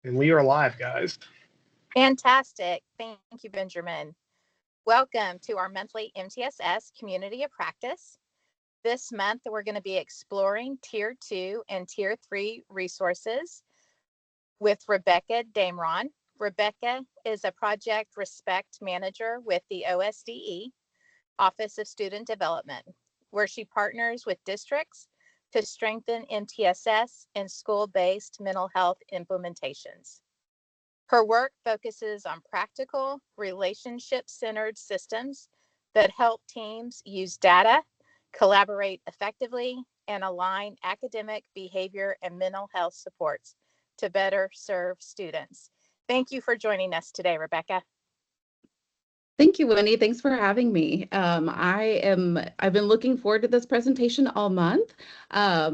And we are live, guys. Fantastic. Thank you, Benjamin. Welcome to our monthly MTSS Community of Practice. This month, we're going to be exploring Tier 2 and Tier 3 resources with Rebecca Darmon. Rebecca is a Project Respect Manager with the OSDE, Office of Student Development, where she partners with districts to strengthen MTSS and school-based mental health implementations. Her work focuses on practical, relationship-centered systems that help teams use data, collaborate effectively, and align academic, behavior, and mental health supports to better serve students. Thank you for joining us today, Rebecca. Thank you, Wendy. Thanks for having me. I've been looking forward to this presentation all month. I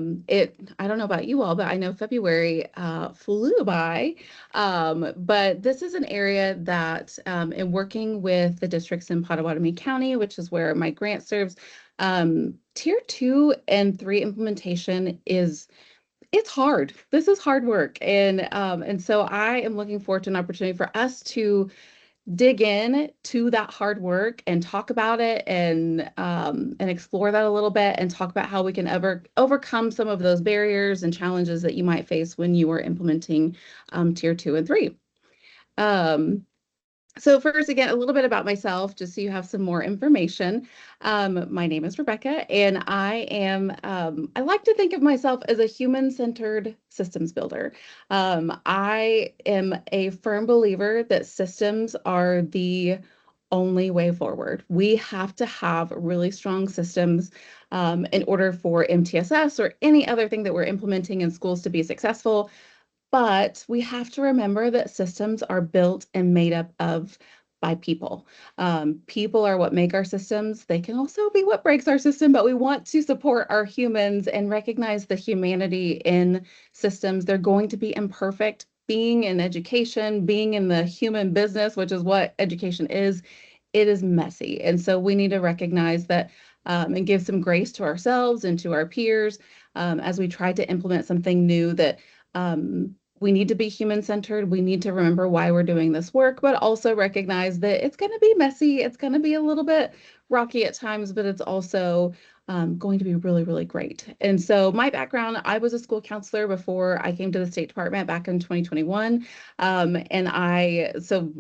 don't know about you all, but I know February flew by. But this is an area that, in working with the districts in Pottawatomie County, which is where my grant serves, Tier 2 and 3 implementation it's hard. This is hard work. And so I am looking forward to an opportunity for us to dig in to that hard work and talk about it and explore that a little bit and talk about how we can overcome some of those barriers and challenges that you might face when you are implementing Tier 2 and 3. So first, again, a little bit about myself, just so you have some more information. My name is Rebecca, and I like to think of myself as a human-centered systems builder. I am a firm believer that systems are the only way forward. We have to have really strong systems in order for MTSS or any other thing that we're implementing in schools to be successful. But we have to remember that systems are built and made up of by people. People are what make our systems. They can also be what breaks our system, but we want to support our humans and recognize the humanity in systems. They're going to be imperfect. Being in education, being in the human business, which is what education is, it is messy. And so we need to recognize that and give some grace to ourselves and to our peers as we try to implement something new that we need to be human-centered. We need to remember why we're doing this work, but also recognize that it's going to be messy. It's going to be a little bit rocky at times, but it's also going to be really, really great. And so my background, I was a school counselor before I came to the State Department back in 2021. So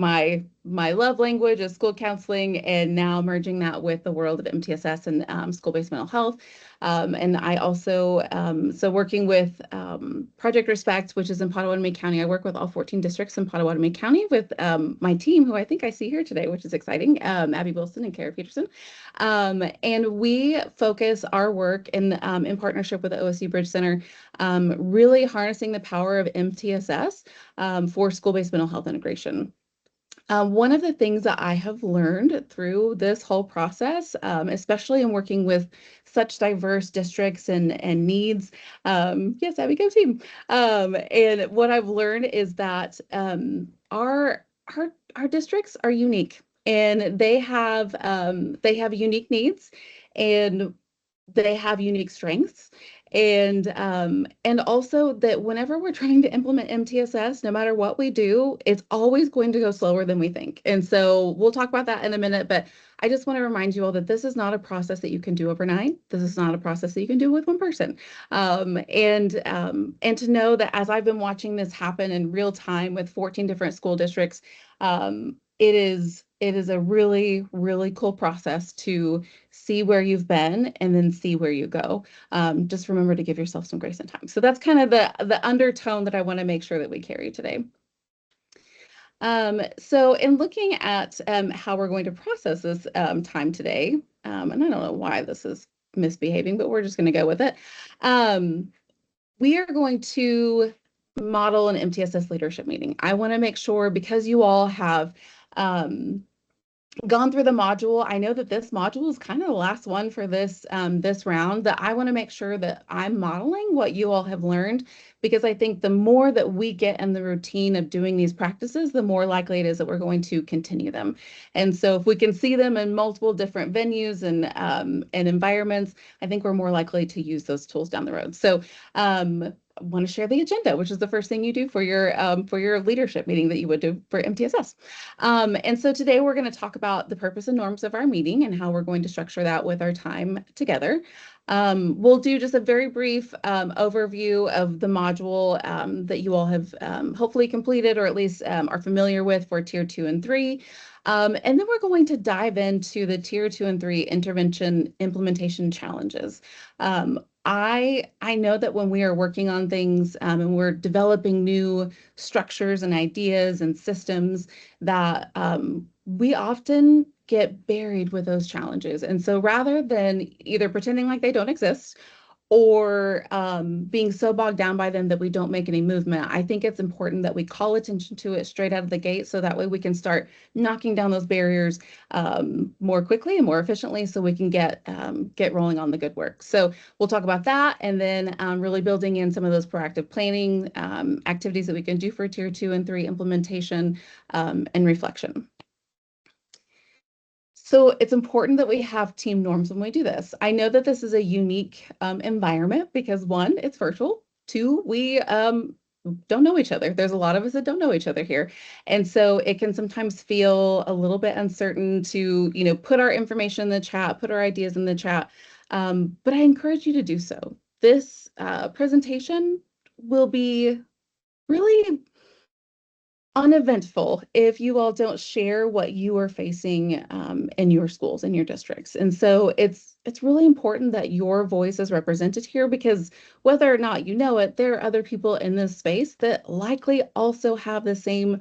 my love language is school counseling, and now merging that with the world of MTSS and school-based mental health. And I also, so working with Project Respect, which is in Pottawatomie County. I work with all 14 districts in Pottawatomie County with my team, who I think I see here today, which is exciting, Abby Wilson and Kara Peterson. And we focus our work in partnership with the OSU Bridge Center, really harnessing the power of MTSS for school-based mental health integration. One of the things that I have learned through this whole process, especially in working with such diverse districts and needs, yes, Abby, go team. And what I've learned is that our districts are unique, and they have unique needs, and they have unique strengths. And also that whenever we're trying to implement MTSS, no matter what we do, it's always going to go slower than we think. And so we'll talk about that in a minute, but I just want to remind you all that this is not a process that you can do overnight. This is not a process that you can do with one person. And to know that as I've been watching this happen in real time with 14 different school districts, it is a really, really cool process to see where you've been and then see where you go. Just remember to give yourself some grace and time. So that's kind of the undertone that I want to make sure that we carry today. So in looking at how we're going to process this time today, and I don't know why this is misbehaving, but we're just going to go with it. We are going to model an MTSS leadership meeting. I want to make sure, because you all have gone through the module. I know that this module is kind of the last one for this this round, that I want to make sure that I'm modeling what you all have learned, because I think the more that we get in the routine of doing these practices, the more likely it is that we're going to continue them. And so if we can see them in multiple different venues and environments, I think we're more likely to use those tools down the road. So want to share the agenda, which is the first thing you do for your leadership meeting that you would do for MTSS. And so today we're going to talk about the purpose and norms of our meeting and how we're going to structure that with our time together. We'll do just a very brief overview of the module that you all have hopefully completed or at least are familiar with for Tier 2 and 3. And then we're going to dive into the Tier 2 and 3 intervention implementation challenges. I know that when we are working on things and we're developing new structures and ideas and systems that we often get buried with those challenges. And so rather than either pretending like they don't exist or being so bogged down by them that we don't make any movement, I think it's important that we call attention to it straight out of the gate so that way we can start knocking down those barriers more quickly and more efficiently so we can get rolling on the good work. So we'll talk about that and then really building in some of those proactive planning activities that we can do for Tier 2 and 3 implementation and reflection. So it's important that we have team norms when we do this. I know that this is a unique environment because one, it's virtual. Two, we don't know each other. There's a lot of us that don't know each other here. And so it can sometimes feel a little bit uncertain to, put our information in the chat, put our ideas in the chat. But I encourage you to do so. This presentation will be really uneventful if you all don't share what you are facing in your schools, in your districts. And so it's really important that your voice is represented here because whether or not you know it, there are other people in this space that likely also have the same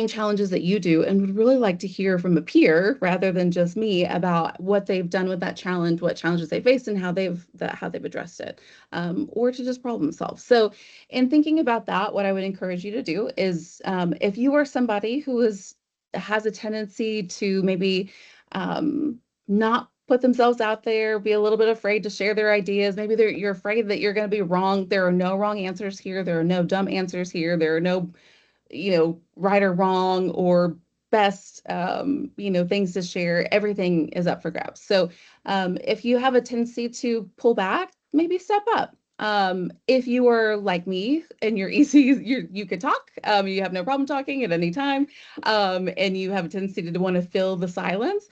challenges that you do and would really like to hear from a peer rather than just me about what they've done with that challenge, what challenges they faced and how they've addressed it, or to just problem solve. So in thinking about that, what I would encourage you to do is if you are somebody who has a tendency to maybe not put themselves out there, be a little bit afraid to share their ideas. Maybe you're afraid that you're going to be wrong. There are no wrong answers here. There are no dumb answers here. There are no right or wrong or best, things to share. Everything is up for grabs. So if you have a tendency to pull back, maybe step up. If you are like me and you're easy, you can talk, you have no problem talking at any time, and you have a tendency to want to fill the silence,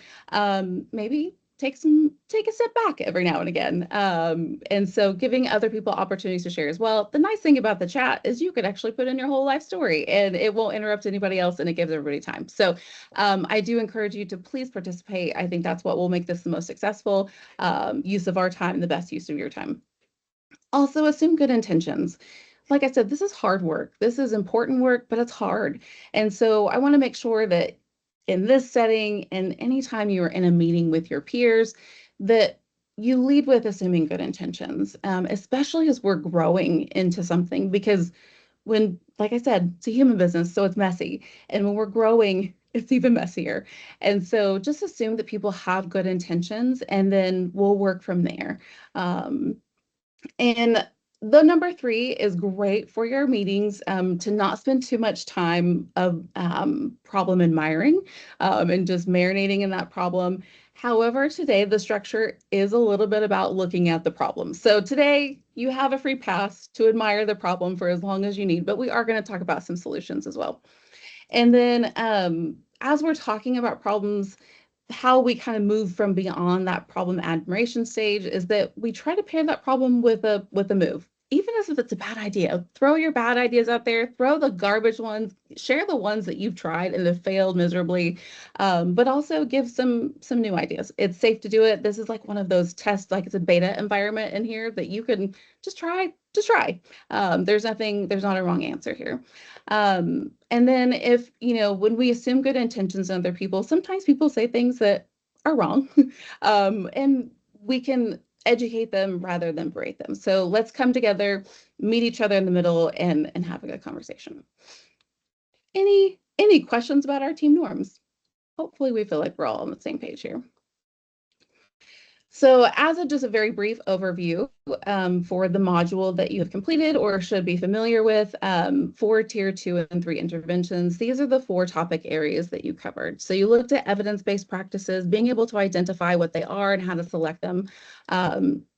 maybe take a step back every now and again. And so giving other people opportunities to share as well. The nice thing about the chat is you could actually put in your whole life story and it won't interrupt anybody else and it gives everybody time. So I do encourage you to please participate. I think that's what will make this the most successful use of our time, the best use of your time. Also assume good intentions. Like I said, this is hard work. This is important work, but it's hard. And so I want to make sure that in this setting and anytime you are in a meeting with your peers, that you lead with assuming good intentions, especially as we're growing into something. Because when, like I said, it's a human business, so it's messy. And when we're growing, it's even messier. And so just assume that people have good intentions and then we'll work from there. And the number 3 is great for your meetings to not spend too much time of problem admiring and just marinating in that problem. However, today the structure is a little bit about looking at the problem. So today you have a free pass to admire the problem for as long as you need, but we are going to talk about some solutions as well. And then as we're talking about problems, how we kind of move from beyond that problem admiration stage is that we try to pair that problem with a move. Even as if it's a bad idea, throw your bad ideas out there, throw the garbage ones, share the ones that you've tried and have failed miserably, but also give some new ideas. It's safe to do it. This is like one of those tests, like it's a beta environment in here that you can just try. There's not a wrong answer here. And then if, when we assume good intentions in other people, sometimes people say things that are wrong. And we can educate them rather than berate them. So let's come together, meet each other in the middle and have a good conversation. Any questions about our team norms? Hopefully we feel like we're all on the same page here. So as just a very brief overview for the module that you have completed or should be familiar with for Tier 2 and 3 interventions, these are the 4 topic areas that you covered. So you looked at evidence-based practices, being able to identify what they are and how to select them,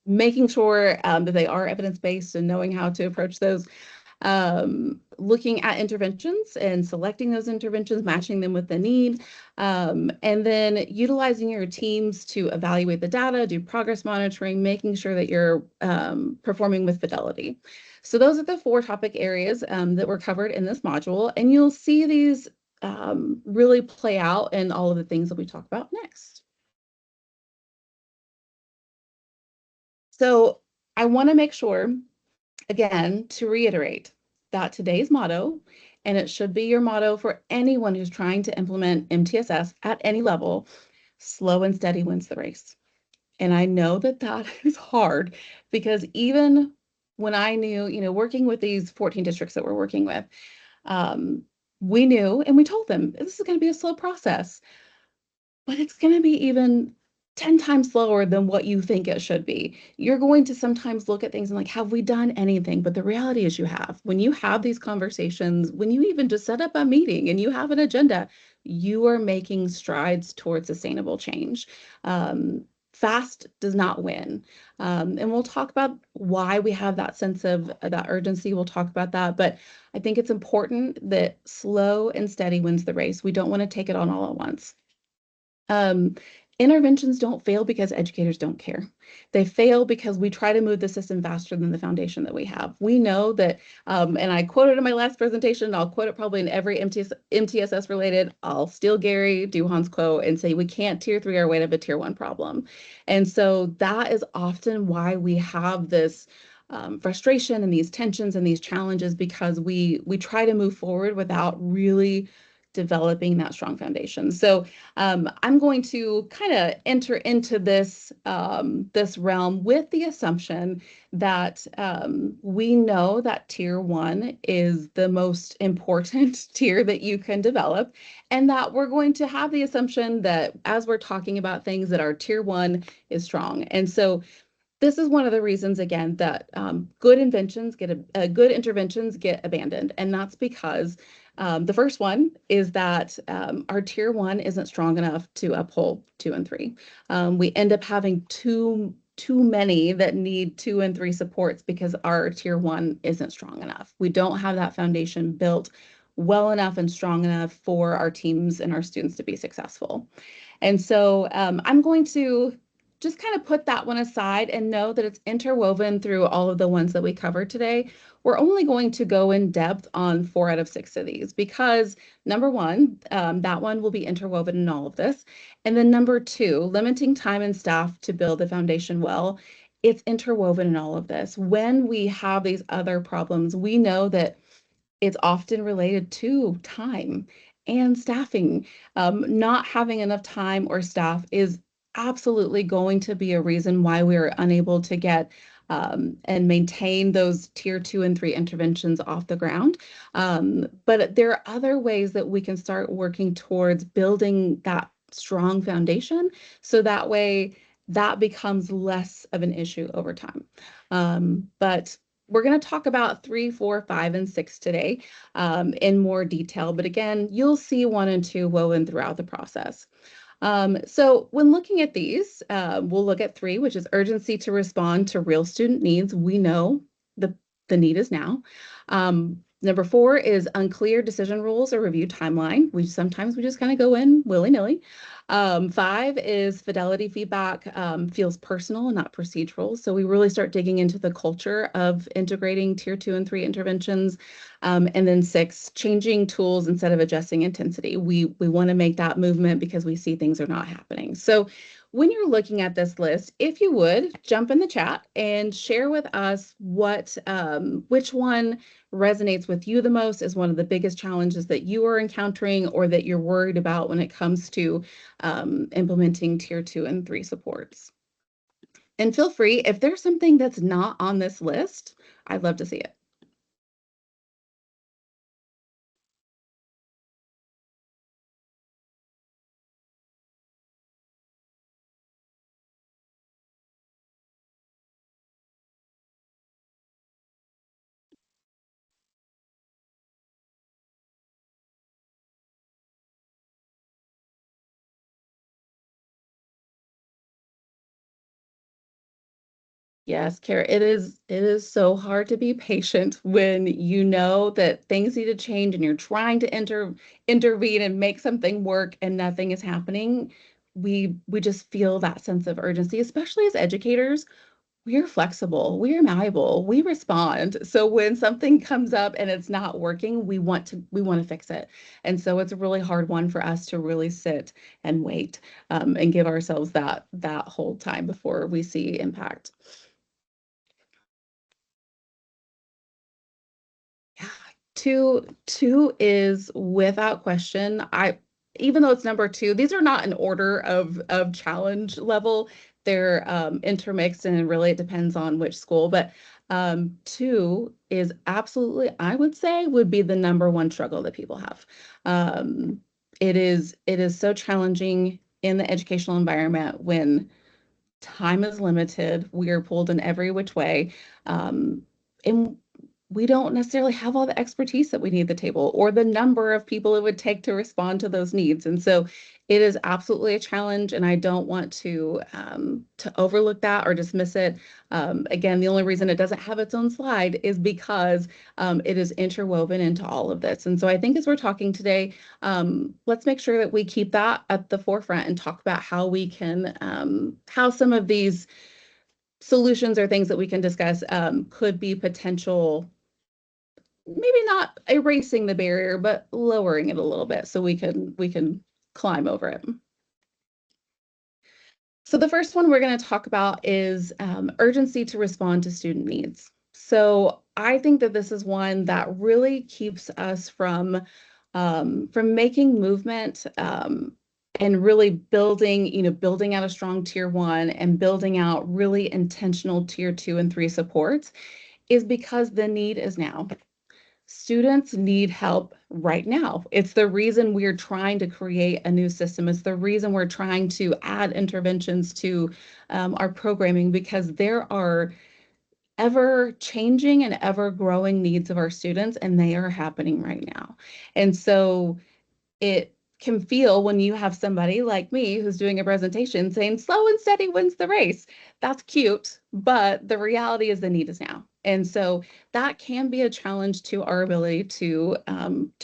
making sure that they are evidence-based and knowing how to approach those, looking at interventions and selecting those interventions, matching them with the need, and then utilizing your teams to evaluate the data, do progress monitoring, making sure that you're performing with fidelity. So those are the 4 topic areas that were covered in this module, and you'll see these really play out in all of the things that we talk about next. So I want to make sure, again, to reiterate that today's motto, and it should be your motto for anyone who's trying to implement MTSS at any level, slow and steady wins the race. And I know that that is hard because even when I knew, working with these 14 districts that we're working with, we knew and we told them this is going to be a slow process, but it's going to be even 10 times slower than what you think it should be. You're going to sometimes look at things and like, have we done anything? But the reality is you have. When you have these conversations, when you even just set up a meeting and you have an agenda, you are making strides towards sustainable change. Fast does not win. And we'll talk about why we have that sense of that urgency. We'll talk about that. But I think it's important that slow and steady wins the race. We don't want to take it on all at once. Um, Interventions don't fail because educators don't care. They fail because we try to move the system faster than the foundation that we have. We know that, and I quoted in my last presentation, I'll quote it probably in every MTSS related, I'll steal Gary Duhan's quote and say, we can't tier 3 our way to a tier 1 problem. And so that is often why we have this frustration and these tensions and these challenges, because we try to move forward without really developing that strong foundation. So I'm going to kind of enter into this this realm with the assumption that we know that tier 1 is the most important tier that you can develop, and that we're going to have the assumption that as we're talking about things that our tier 1 is strong. And so this is one of the reasons, again, that good interventions get abandoned, and that's because the first one is that our tier 1 isn't strong enough to uphold 2 and 3. We end up having too many that need 2 and 3 supports because our tier 1 isn't strong enough. We don't have that foundation built well enough and strong enough for our teams and our students to be successful. And so I'm going to just kind of put that one aside and know that it's interwoven through all of the ones that we covered today. We're only going to go in depth on 4 out of 6 of these because number 1, that one will be interwoven in all of this. And then number 2, limiting time and staff to build the foundation well, it's interwoven in all of this. When we have these other problems, we know that it's often related to time and staffing. Not having enough time or staff is absolutely going to be a reason why we are unable to get and maintain those tier 2 and 3 interventions off the ground. But there are other ways that we can start working towards building that strong foundation, so that way that becomes less of an issue over time. But we're going to talk about 3, 4, 5, and 6 today in more detail. But again, you'll see 1 and 2 woven throughout the process. So when looking at these, we'll look at 3, which is urgency to respond to real student needs. We know the need is now. Number 4 is unclear decision rules or review timeline. Sometimes we just kind of go in willy-nilly. 5 is fidelity feedback feels personal and not procedural. So we really start digging into the culture of integrating tier 2 and 3 interventions. And then 6, changing tools instead of adjusting intensity. We want to make that movement because we see things are not happening. So when you're looking at this list, if you would jump in the chat and share with us which one resonates with you the most, as one of the biggest challenges that you are encountering or that you're worried about when it comes to implementing tier 2 and 3 supports. And feel free, if there's something that's not on this list, I'd love to see it. Yes, Kara, it is so hard to be patient when you know that things need to change and you're trying to intervene and make something work and nothing is happening. We just feel that sense of urgency, especially as educators. We're flexible, we're malleable, we respond. So when something comes up and it's not working, we want to fix it. And so it's a really hard one for us to really sit and wait, and give ourselves that whole time before we see impact. Yeah, two is without question. Even though it's number two, these are not in order of challenge level. They're intermixed, and really it depends on which school. But two is absolutely, I would say, would be the number one struggle that people have. It is so challenging in the educational environment when time is limited. We are pulled in every which way. And we don't necessarily have all the expertise that we need at the table or the number of people it would take to respond to those needs. And so it is absolutely a challenge, and I don't want to overlook that or dismiss it. Again, the only reason it doesn't have its own slide is because it is interwoven into all of this. And so I think as we're talking today, let's make sure that we keep that at the forefront and talk about how we can, how some of these solutions or things that we can discuss could be potential, maybe not erasing the barrier, but lowering it a little bit so we can climb over it. So the first one we're going to talk about is urgency to respond to student needs. So I think that this is one that really keeps us from making movement, and really building out a strong tier one and building out really intentional tier two and three supports, is because the need is now. Students need help right now. It's the reason we're trying to create a new system. It's the reason we're trying to add interventions to our programming, because there are ever changing and ever growing needs of our students, and they are happening right now. And so it can feel, when you have somebody like me who's doing a presentation saying slow and steady wins the race. That's cute, but the reality is the need is now. And so that can be a challenge to our ability to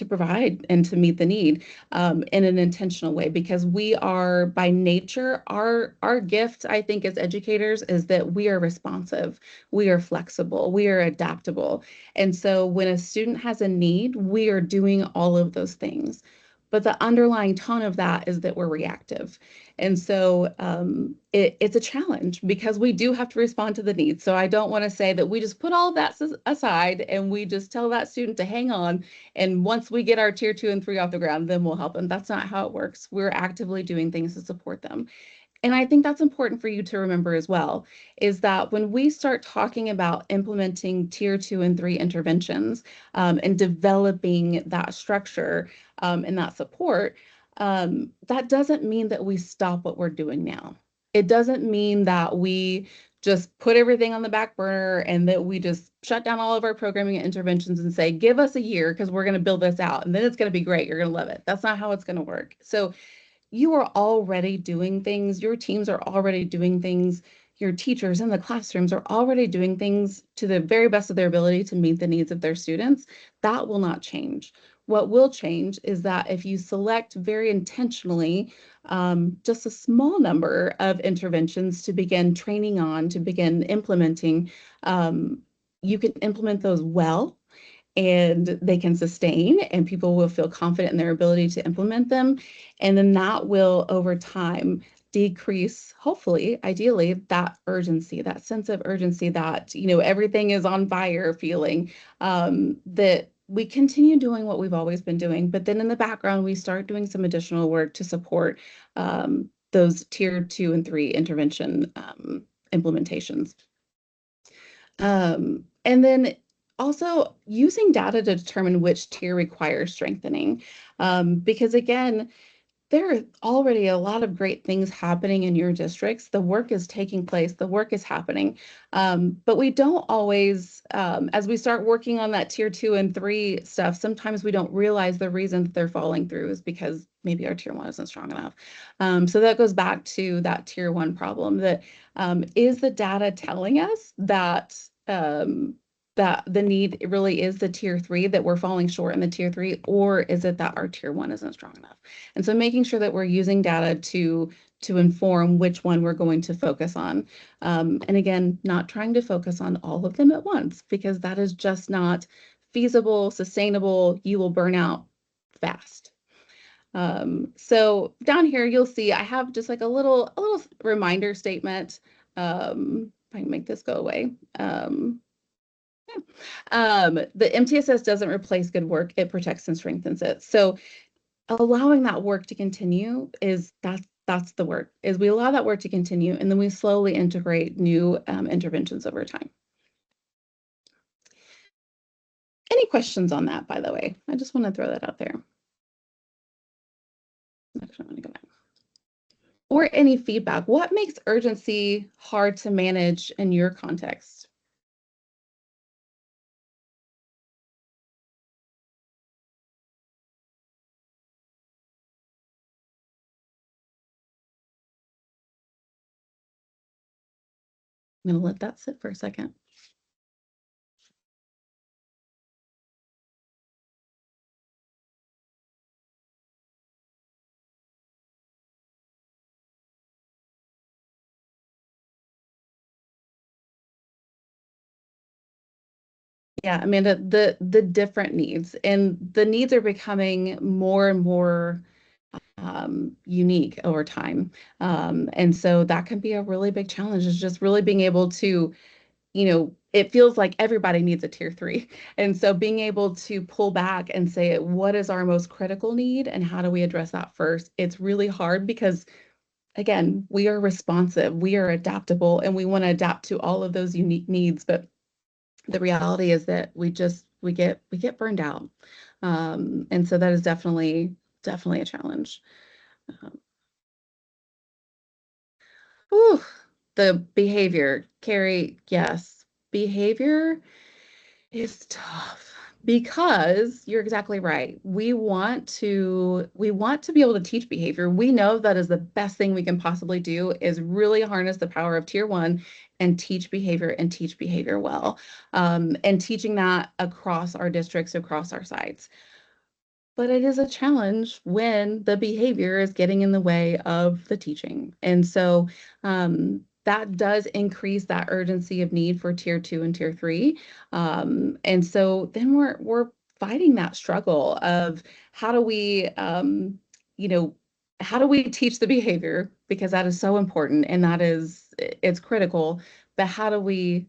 provide and to meet the need in an intentional way, because we are by nature, our gift, I think, as educators, is that we are responsive, we are flexible, we are adaptable. And so when a student has a need, we are doing all of those things. But the underlying tone of that is that we're reactive. And so it's a challenge because we do have to respond to the needs. So I don't want to say that we just put all of that aside and we just tell that student to hang on. And once we get our tier two and three off the ground, then we'll help them. That's not how it works. We're actively doing things to support them. And I think that's important for you to remember as well, is that when we start talking about implementing tier two and three interventions, and developing that structure, and that support, that doesn't mean that we stop what we're doing now. It doesn't mean that we just put everything on the back burner and that we just shut down all of our programming and interventions and say, give us a year because we're going to build this out and then it's going to be great. You're going to love it. That's not how it's going to work. So you are already doing things, your teams are already doing things, your teachers in the classrooms are already doing things to the very best of their ability to meet the needs of their students. That will not change. What will change is that if you select very intentionally just a small number of interventions to begin training on, to begin implementing, you can implement those well and they can sustain, and people will feel confident in their ability to implement them. And then that will, over time, decrease, hopefully, ideally, that urgency, that sense of urgency, that, everything is on fire feeling, that we continue doing what we've always been doing. But then in the background, we start doing some additional work to support those tier two and three intervention implementations. And then also using data to determine which tier requires strengthening. Because again, there are already a lot of great things happening in your districts. The work is taking place, the work is happening. But we don't always, as we start working on that tier 2 and 3 stuff, sometimes we don't realize the reason that they're falling through is because maybe our tier 1 isn't strong enough. So that goes back to that tier 1 problem, that is the data telling us that that the need really is the tier 3, that we're falling short in the tier 3, or is it that our tier 1 isn't strong enough? And so making sure that we're using data to inform which one we're going to focus on. And again, not trying to focus on all of them at once, because that is just not feasible, sustainable. You will burn out fast. So down here, you'll see I have just like a little reminder statement. If I can make this go away. The MTSS doesn't replace good work, it protects and strengthens it. So allowing that work to continue is that's the work, is we allow that work to continue, and then we slowly integrate new interventions over time. Any questions on that, by the way? I just want to throw that out there. Actually, I'm going to go back. Or any feedback. What makes urgency hard to manage in your context? I'm going to let that sit for a second. Yeah, Amanda, the different needs, and the needs are becoming more and more unique over time. And so that can be a really big challenge, is just really being able to, it feels like everybody needs a tier 3. And so being able to pull back and say, what is our most critical need and how do we address that first? It's really hard because, again, we are responsive, we are adaptable, and we want to adapt to all of those unique needs. But the reality is that we get burned out. And so that is definitely a challenge. Um, Ooh, the behavior, Carrie, yes. Behavior is tough because you're exactly right. We want to be able to teach behavior. We know that is the best thing we can possibly do, is really harness the power of tier 1 and teach behavior well. And teaching that across our districts, across our sites. But it is a challenge when the behavior is getting in the way of the teaching. And so that does increase that urgency of need for tier 2 and tier 3. And so then we're fighting that struggle of how do we, how do we teach the behavior, because that is so important and it's critical. But how do we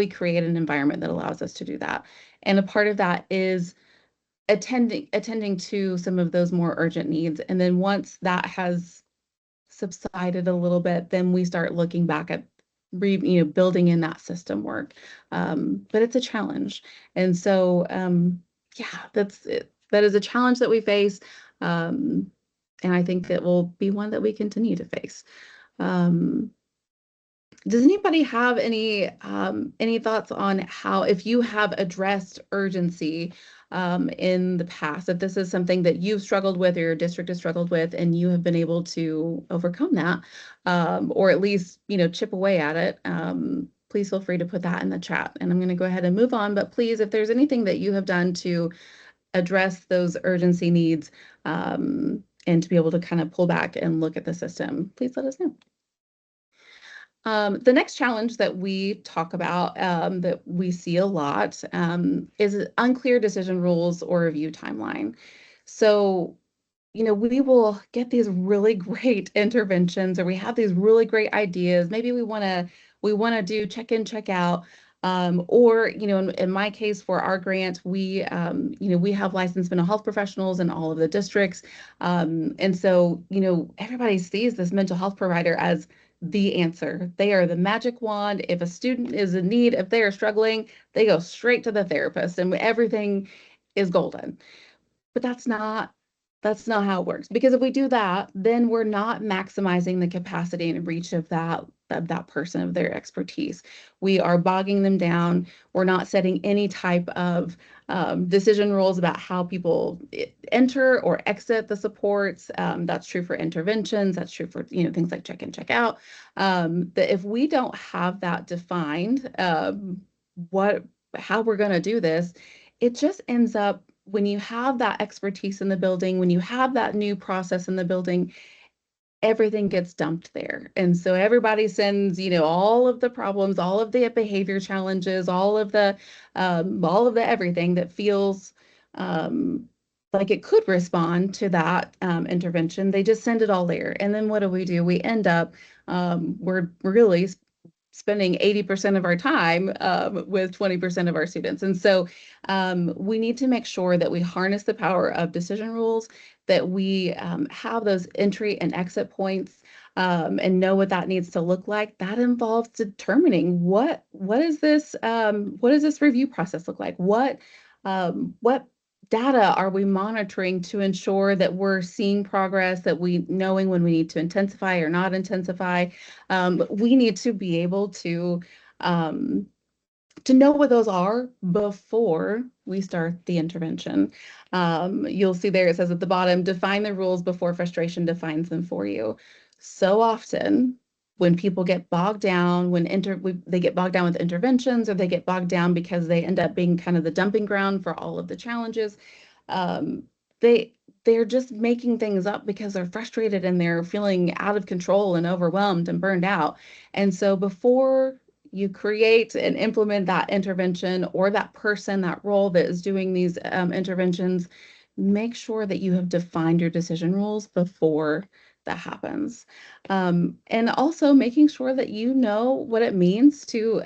create an environment that allows us to do that? And a part of that is attending to some of those more urgent needs. And then once that has subsided a little bit, then we start looking back at building in that system work. But it's a challenge. And so, yeah, that's it. That is a challenge that we face. And I think that will be one that we continue to face. Does anybody have any thoughts on how, if you have addressed urgency in the past, if this is something that you've struggled with or your district has struggled with, and you have been able to overcome that, or at least chip away at it? Please feel free to put that in the chat, and I'm going to go ahead and move on. But please, if there's anything that you have done to address those urgency needs, and to be able to kind of pull back and look at the system, please let us know. The next challenge that we talk about, that we see a lot, is unclear decision rules or review timeline. So, we will get these really great interventions, or we have these really great ideas. Maybe we want to do check in, check out. Or, in my case, for our grant, we have licensed mental health professionals in all of the districts. And so, everybody sees this mental health provider as the answer. They are the magic wand. If a student is in need, if they are struggling, they go straight to the therapist and everything is golden. But that's not That's not how it works. Because if we do that, then we're not maximizing the capacity and reach of that person, of their expertise. We are bogging them down. We're not setting any type of decision rules about how people enter or exit the supports. That's true for interventions. That's true for things like check in, check out. That if we don't have that defined, what how we're going to do this, it just ends up when you have that expertise in the building, when you have that new process in the building, everything gets dumped there. And so everybody sends, all of the problems, all of the behavior challenges, all of the everything that feels um, like it could respond to that intervention. They just send it all there. And then what do? We end up, we're really spending 80% of our time with 20% of our students. And so we need to make sure that we harness the power of decision rules, that we have those entry and exit points and know what that needs to look like. That involves determining what does this review process look like? What data are we monitoring to ensure that we're seeing progress, that we knowing when we need to intensify or not intensify. We need to be able um, to know what those are before we start the intervention. You'll see there it says at the bottom, define the rules before frustration defines them for you. So often, when people get bogged down, they get bogged down with interventions, or they get bogged down because they end up being kind of the dumping ground for all of the challenges, um, they they're just making things up because they're frustrated and they're feeling out of control and overwhelmed and burned out. And so before you create and implement that intervention or that person, that role that is doing these interventions, make sure that you have defined your decision rules before that happens. And also making sure that you know what it means to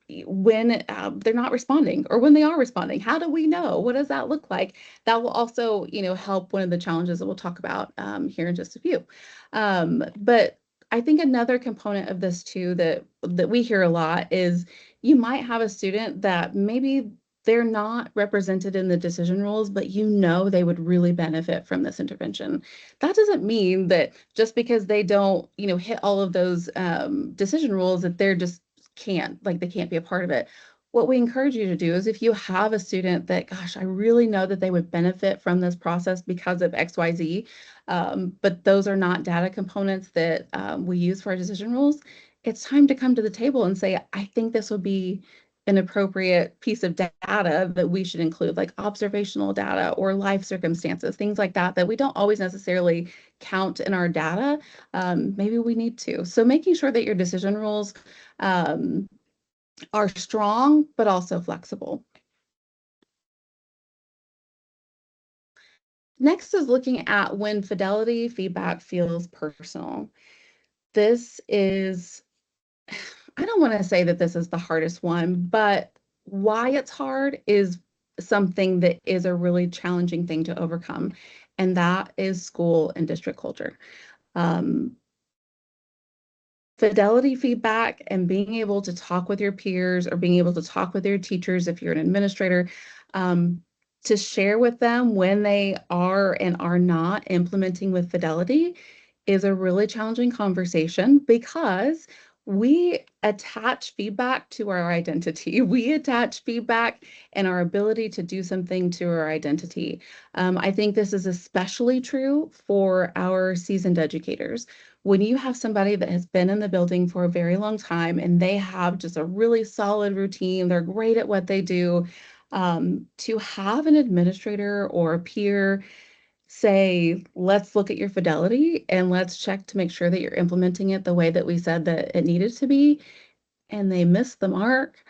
when they're not responding or when they are responding. How do we know? What does that look like? That will also, help one of the challenges that we'll talk about here in just a few. But I think another component of this too that we hear a lot is you might have a student that maybe they're not represented in the decision rules, but they would really benefit from this intervention. That doesn't mean that just because they don't, hit all of those decision rules that they're just they can't be a part of it. What we encourage you to do is if you have a student that, gosh, I really know that they would benefit from this process because of XYZ, but those are not data components that we use for our decision rules, it's time to come to the table and say, I think this would be an appropriate piece of data that we should include, like observational data or life circumstances, things like that, that we don't always necessarily count in our data. Maybe we need to. So making sure that your decision rules um, are strong, but also flexible. Next is looking at when fidelity feedback feels personal. This is, I don't want to say that this is the hardest one, but why it's hard is something that is a really challenging thing to overcome, and that is school and district culture. Um, Fidelity feedback and being able to talk with your peers or being able to talk with your teachers if you're an administrator, um, to share with them when they are and are not implementing with fidelity is a really challenging conversation because we attach feedback to our identity. We attach feedback and our ability to do something to our identity. I think this is especially true for our seasoned educators. When you have somebody that has been in the building for a very long time and they have just a really solid routine, they're great at what they do, to have an administrator or a peer say, let's look at your fidelity and let's check to make sure that you're implementing it the way that we said that it needed to be, and they miss the mark,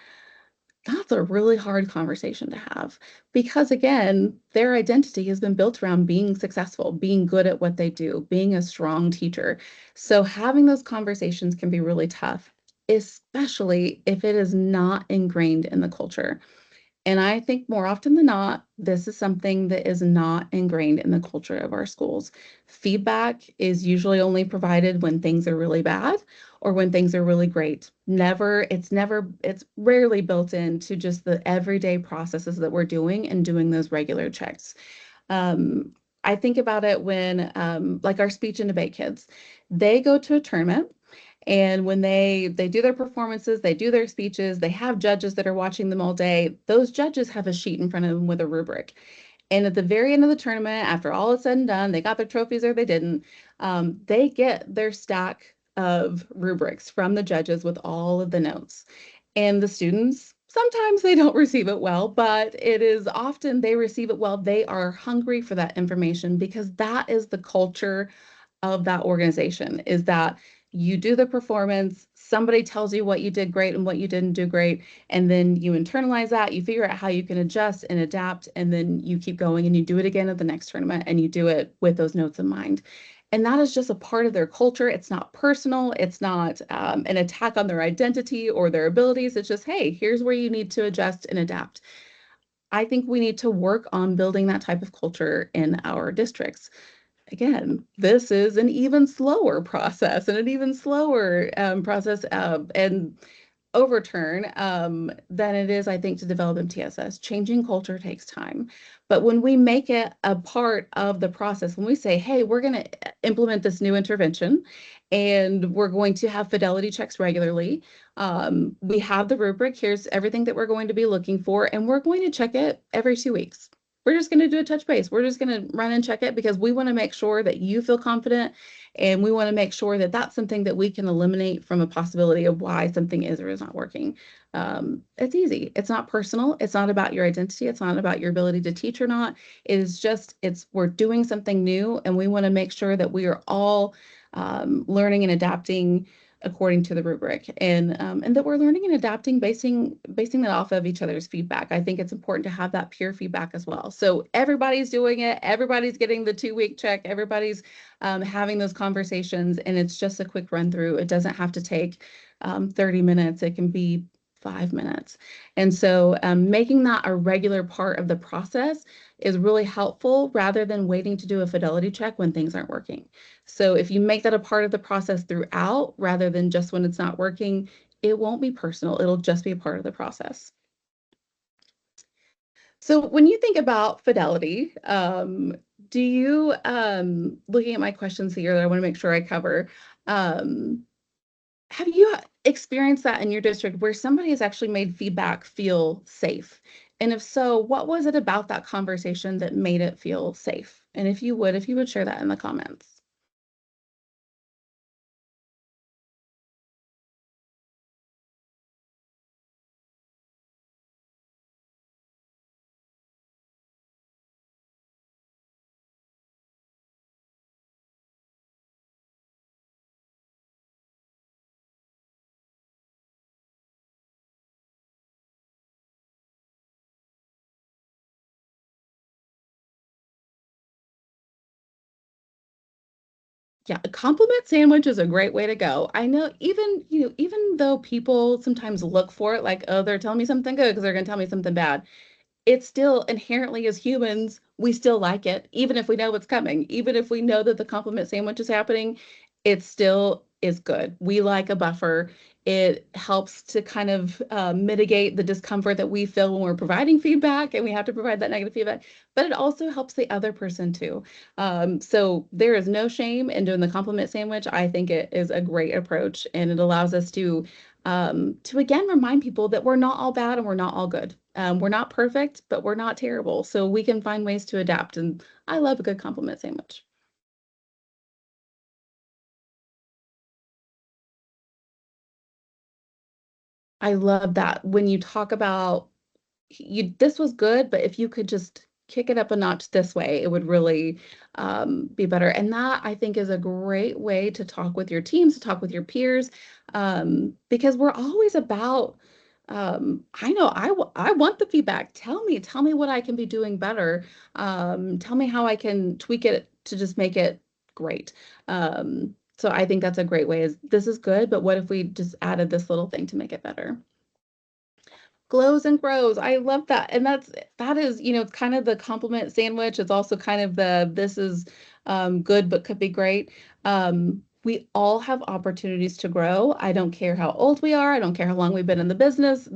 that's a really hard conversation to have because, again, their identity has been built around being successful, being good at what they do, being a strong teacher. So having those conversations can be really tough, especially if it is not ingrained in the culture. And I think more often than not, this is something that is not ingrained in the culture of our schools. Feedback is usually only provided when things are really bad or when things are really great. It's rarely built into just the everyday processes that we're doing and doing those regular checks. Um, I think about it when, like our speech and debate kids, they go to a tournament. And when they do their performances, they do their speeches, they have judges that are watching them all day. Those judges have a sheet in front of them with a rubric. And at the very end of the tournament, after all is said and done, they got their trophies or they didn't, they get their stack of rubrics from the judges with all of the notes. And the students, sometimes they don't receive it well, but it is often they receive it well. They are hungry for that information because that is the culture of that organization, is that you do the performance, somebody tells you what you did great and what you didn't do great, and then you internalize that, you figure out how you can adjust and adapt, and then you keep going and you do it again at the next tournament and you do it with those notes in mind. And that is just a part of their culture. It's not personal. It's not an attack on their identity or their abilities. It's just, hey, here's where you need to adjust and adapt. I think we need to work on building that type of culture in our districts. Again, this is an even slower process and an even slower process and overturn than it is, I think, to develop MTSS. Changing culture takes time. But when we make it a part of the process, when we say, hey, we're going to implement this new intervention and we're going to have fidelity checks regularly, we have the rubric, here's everything that we're going to be looking for, and we're going to check it every 2 weeks. We're just going to do a touch base. We're just going to run and check it because we want to make sure that you feel confident, and we want to make sure that that's something that we can eliminate from a possibility of why something is or is not working. It's easy. It's not personal. It's not about your identity. It's not about your ability to teach or not. It is just, we're doing something new, and we want to make sure that we are all learning and adapting according to the rubric, and that we're learning and adapting basing that off of each other's feedback. I think it's important to have that peer feedback as well. So everybody's doing it, everybody's getting the 2-week check, everybody's having those conversations, and it's just a quick run through. It doesn't have to take 30 minutes. It can be 5 minutes. And so making that a regular part of the process is really helpful rather than waiting to do a fidelity check when things aren't working. So if you make that a part of the process throughout, rather than just when it's not working, it won't be personal. It'll just be a part of the process. So when you think about fidelity, do you, looking at my questions here that I want to make sure I cover, have you experienced that in your district where somebody has actually made feedback feel safe? And if so, what was it about that conversation that made it feel safe? And if you would share that in the comments. Yeah, a compliment sandwich is a great way to go. I know even though people sometimes look for it, like, oh, they're telling me something good because they're going to tell me something bad, it's still inherently as humans, we still like it, even if we know what's coming, even if we know that the compliment sandwich is happening, it still is good. We like a buffer. It helps to kind of mitigate the discomfort that we feel when we're providing feedback and we have to provide that negative feedback, but it also helps the other person too. So there is no shame in doing the compliment sandwich. I think it is a great approach, and it allows us to again remind people that we're not all bad and we're not all good. We're not perfect, but we're not terrible. So we can find ways to adapt. And I love a good compliment sandwich. I love that when you talk about this was good, but if you could just kick it up a notch this way, it would really be better. And that I think is a great way to talk with your teams, to talk with your peers, because we're always about. I know I want the feedback. Tell me what I can be doing better. Tell me how I can tweak it to just make it great. So I think that's a great way. Is this is good, but what if we just added this little thing to make it better? Glows and grows. I love that. And that is, it's kind of the compliment sandwich. It's also kind of the this is good but could be great. we all have opportunities to grow. I don't care how old we are. I don't care how long we've been in the business.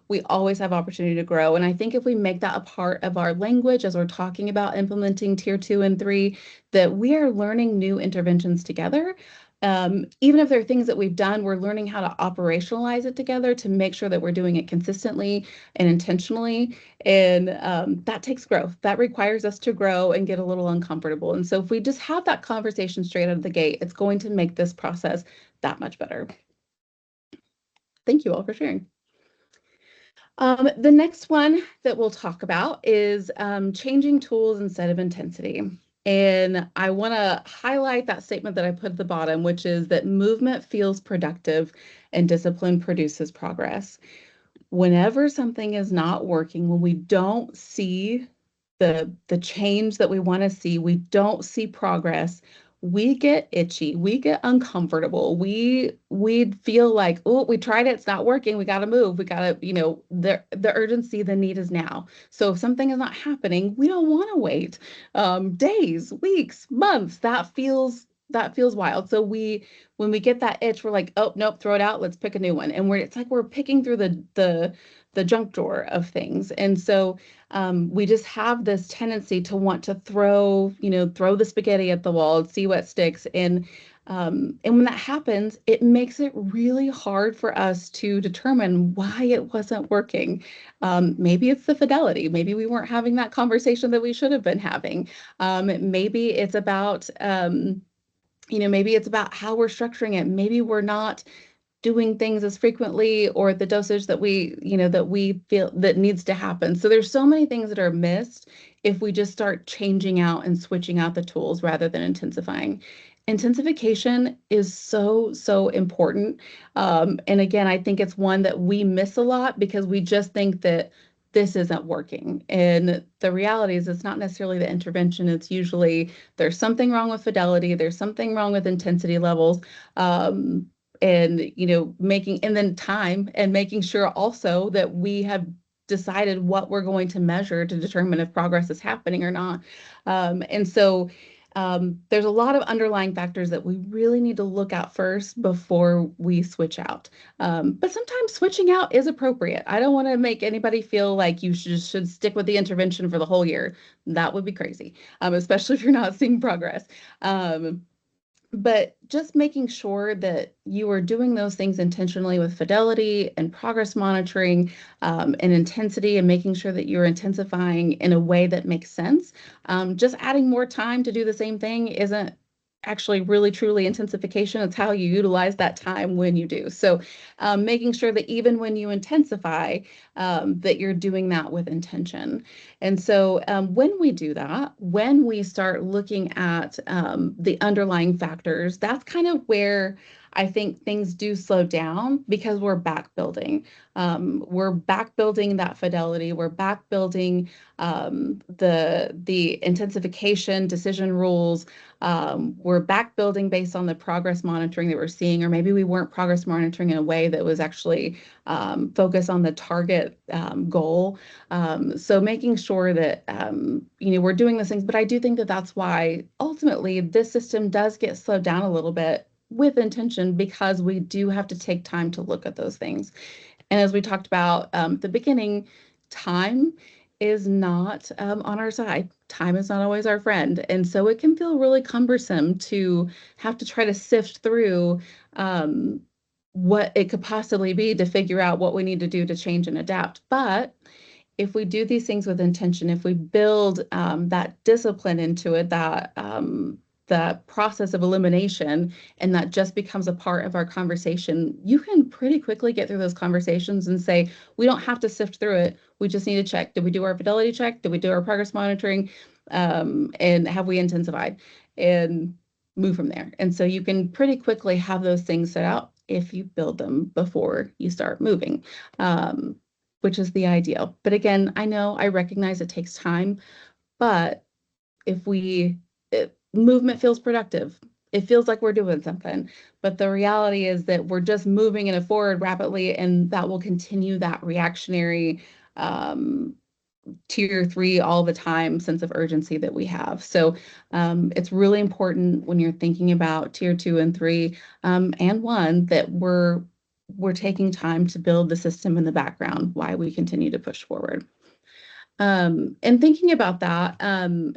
We always have opportunity to grow. And I think if we make that a part of our language as we're talking about implementing tier 2 and 3, that we are learning new interventions together. Even if there are things that we've done, we're learning how to operationalize it together to make sure that we're doing it consistently and intentionally. And that takes growth. That requires us to grow and get a little uncomfortable. And so if we just have that conversation straight out of the gate, it's going to make this process that much better. Thank you all for sharing. The next one that we'll talk about is changing tools instead of intensity. And I want to highlight that statement that I put at the bottom, which is that movement feels productive and discipline produces progress. Whenever something is not working, when we don't see the change that we want to see, we don't see progress, we get itchy, we get uncomfortable, we feel like, oh, we tried it, it's not working, we got to move, we got to, the urgency, the need is now. So if something is not happening, we don't want to wait days, weeks, months. That feels wild. So when we get that itch, we're like, oh nope, throw it out, let's pick a new one. And it's like we're picking through the junk drawer of things. And so we just have this tendency to want to throw the spaghetti at the wall and see what sticks. And when that happens, it makes it really hard for us to determine why it wasn't working. Maybe it's the fidelity. Maybe we weren't having that conversation that we should have been having. Maybe it's about maybe it's about how we're structuring it. Maybe we're not doing things as frequently or the dosage that we feel that needs to happen. So there's so many things that are missed if we just start changing out and switching out the tools rather than intensifying. Intensification is so, so important. And again, I think it's one that we miss a lot because we just think that this isn't working. And the reality is it's not necessarily the intervention. It's usually there's something wrong with fidelity. There's something wrong with intensity levels. And then time and making sure also that we have decided what we're going to measure to determine if progress is happening or not. And so there's a lot of underlying factors that we really need to look at first before we switch out. But sometimes switching out is appropriate. I don't want to make anybody feel like you should stick with the intervention for the whole year. That would be crazy, especially if you're not seeing progress. But just making sure that you are doing those things intentionally with fidelity and progress monitoring and intensity, and making sure that you're intensifying in a way that makes sense. Just adding more time to do the same thing isn't actually really truly intensification. It's how you utilize that time when you do. So making sure that even when you intensify, that you're doing that with intention. And so when we do that, when we start looking at the underlying factors, that's kind of where I think things do slow down because we're back building. We're back building that fidelity. We're back building the intensification decision rules. We're back building based on the progress monitoring that we're seeing, or maybe we weren't progress monitoring in a way that was actually focused on the target goal. So making sure that we're doing those things, but I do think that that's why ultimately this system does get slowed down a little bit with intention, because we do have to take time to look at those things. And as we talked about at the beginning, time is not on our side. Time is not always our friend. And so it can feel really cumbersome to have to try to sift through what it could possibly be to figure out what we need to do to change and adapt. But if we do these things with intention, if we build that discipline into it, that process of elimination, and that just becomes a part of our conversation, you can pretty quickly get through those conversations and say, we don't have to sift through it. We just need to check. Did we do our fidelity check? Did we do our progress monitoring? And have we intensified? And move from there. And so you can pretty quickly have those things set out if you build them before you start moving. Which is the ideal. But again, I recognize it takes time, but if movement feels productive, it feels like we're doing something. But the reality is that we're just moving in it forward rapidly, and that will continue that reactionary tier 3 all the time sense of urgency that we have. So it's really important when you're thinking about tier 2 and 3 and 1 that we're taking time to build the system in the background, why we continue to push forward. And thinking about that,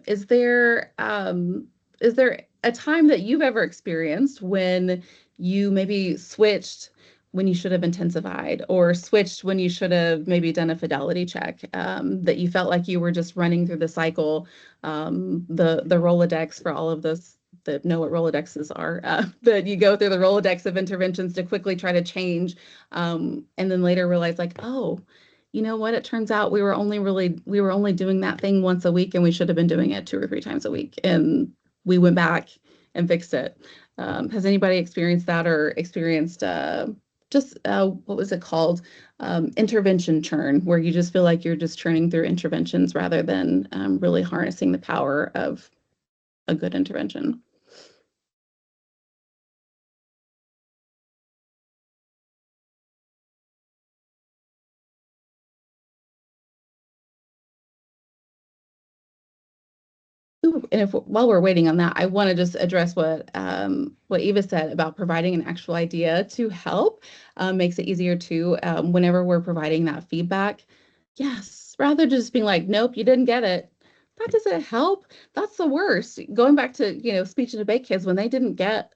is there a time that you've ever experienced when you maybe switched when you should have intensified, or switched when you should have maybe done a fidelity check, that you felt like you were just running through the cycle, the Rolodex for all of those that know what Rolodexes are, that you go through the Rolodex of interventions to quickly try to change, and then later realize like, oh, you know what? It turns out we were only doing that thing once a week, and we should have been doing it 2 or 3 times a week. And we went back and fixed it. Has anybody experienced that, or experienced what was it called? Intervention churn, where you just feel like you're just churning through interventions rather than really harnessing the power of a good intervention? Ooh, and while we're waiting on that, I want to just address what Eva said about providing an actual idea to help, makes it easier too, whenever we're providing that feedback. Yes, rather just being like, nope, you didn't get it. That doesn't help. That's the worst. Going back to, speech and debate kids, when they didn't get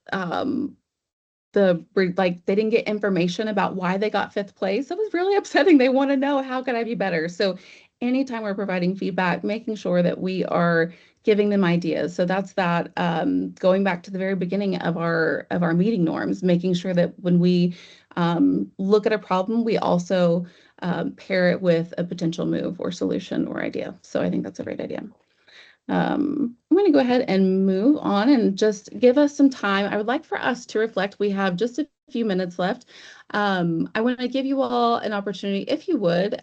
like they didn't get information about why they got 5th place. It was really upsetting. They want to know, how could I be better? So anytime we're providing feedback, making sure that we are giving them ideas. So that's that, going back to the very beginning of our meeting norms, making sure that when we look at a problem, we also pair it with a potential move or solution or idea. So I think that's a great idea. I'm going to go ahead and move on and just give us some time. I would like for us to reflect. We have just a few minutes left. I want to give you all an opportunity, if you would,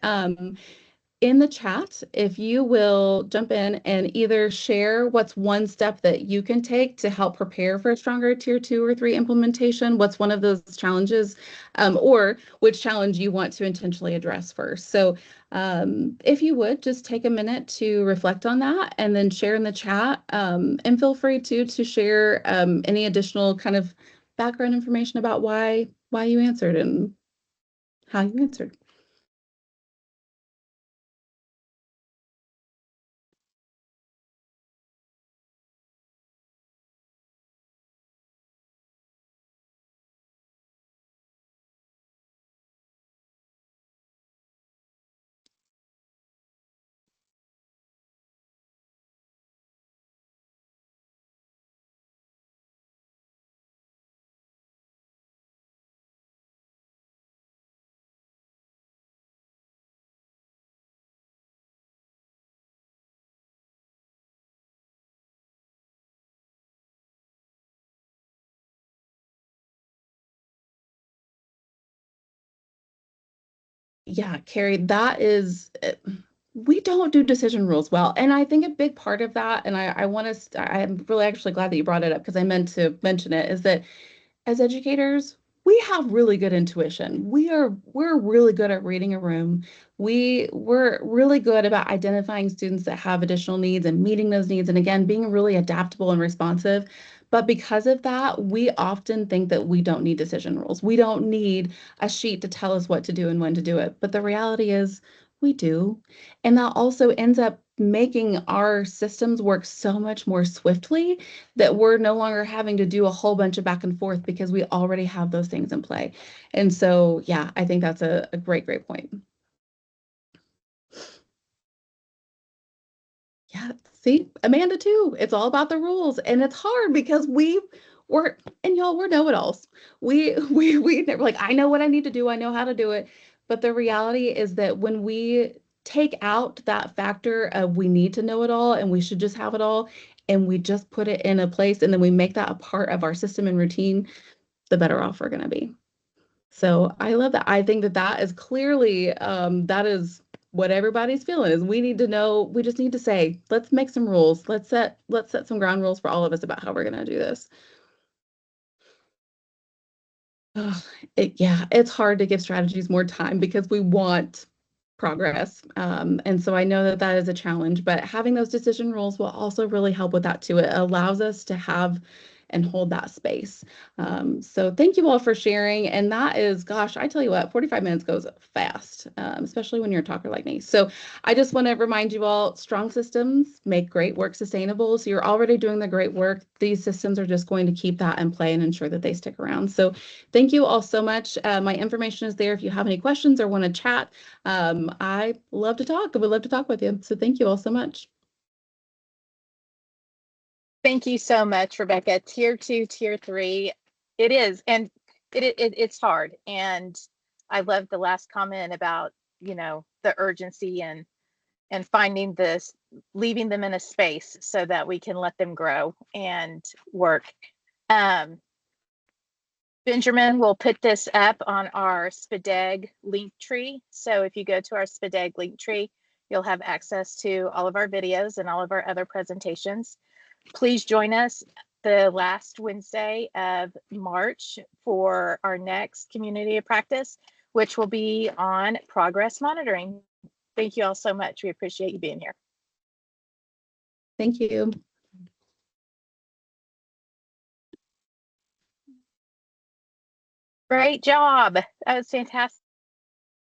in the chat, if you will jump in and either share what's one step that you can take to help prepare for a stronger tier 2 or 3 implementation, what's one of those challenges, or which challenge you want to intentionally address first. So if you would just take a minute to reflect on that and then share in the chat, and feel free to share any additional kind of background information about why you answered and how you answered. Yeah, Carrie, that is, we don't do decision rules well. And I think a big part of that, and I want to, I'm really actually glad that you brought it up because I meant to mention it, is that as educators, we have really good intuition. We're really good at reading a room. We're really good about identifying students that have additional needs and meeting those needs, and again, being really adaptable and responsive. But because of that, we often think that we don't need decision rules. We don't need a sheet to tell us what to do and when to do it. But the reality is we do. And that also ends up making our systems work so much more swiftly that we're no longer having to do a whole bunch of back and forth because we already have those things in play. And so, yeah, I think that's a great, great point. Yeah, see, Amanda too. It's all about the rules, and it's hard because we're and y'all we're know-it-alls. We never like I know what I need to do. I know how to do it. But the reality is that when we take out that factor of we need to know it all and we should just have it all, and we just put it in a place, and then we make that a part of our system and routine, the better off we're going to be. So I love that. I think that that is clearly, that is what everybody's feeling is we need to know, we just need to say, let's make some rules. Let's set some ground rules for all of us about how we're going to do this. Ugh, yeah, it's hard to give strategies more time because we want progress. And so I know that that is a challenge, but having those decision rules will also really help with that too. It allows us to have and hold that space. So thank you all for sharing. And that is, gosh, I tell you what, 45 minutes goes fast, especially when you're a talker like me. So I just want to remind you all, strong systems make great work sustainable. So you're already doing the great work. These systems are just going to keep that in play and ensure that they stick around. So thank you all so much. My information is there if you have any questions or want to chat. I love to talk. I would love to talk with you. So thank you all so much. Thank you so much, Rebecca. Tier 2, Tier 3, it is, and it's hard. And I love the last comment about, the urgency and finding this, leaving them in a space so that we can let them grow and work. Benjamin will put this up on our SPDEG link tree. So if you go to our SPDEG link tree, you'll have access to all of our videos and all of our other presentations. Please join us the last Wednesday of March for our next community of practice, which will be on progress monitoring. Thank you all so much. We appreciate you being here. Thank you. Great job. That was fantastic.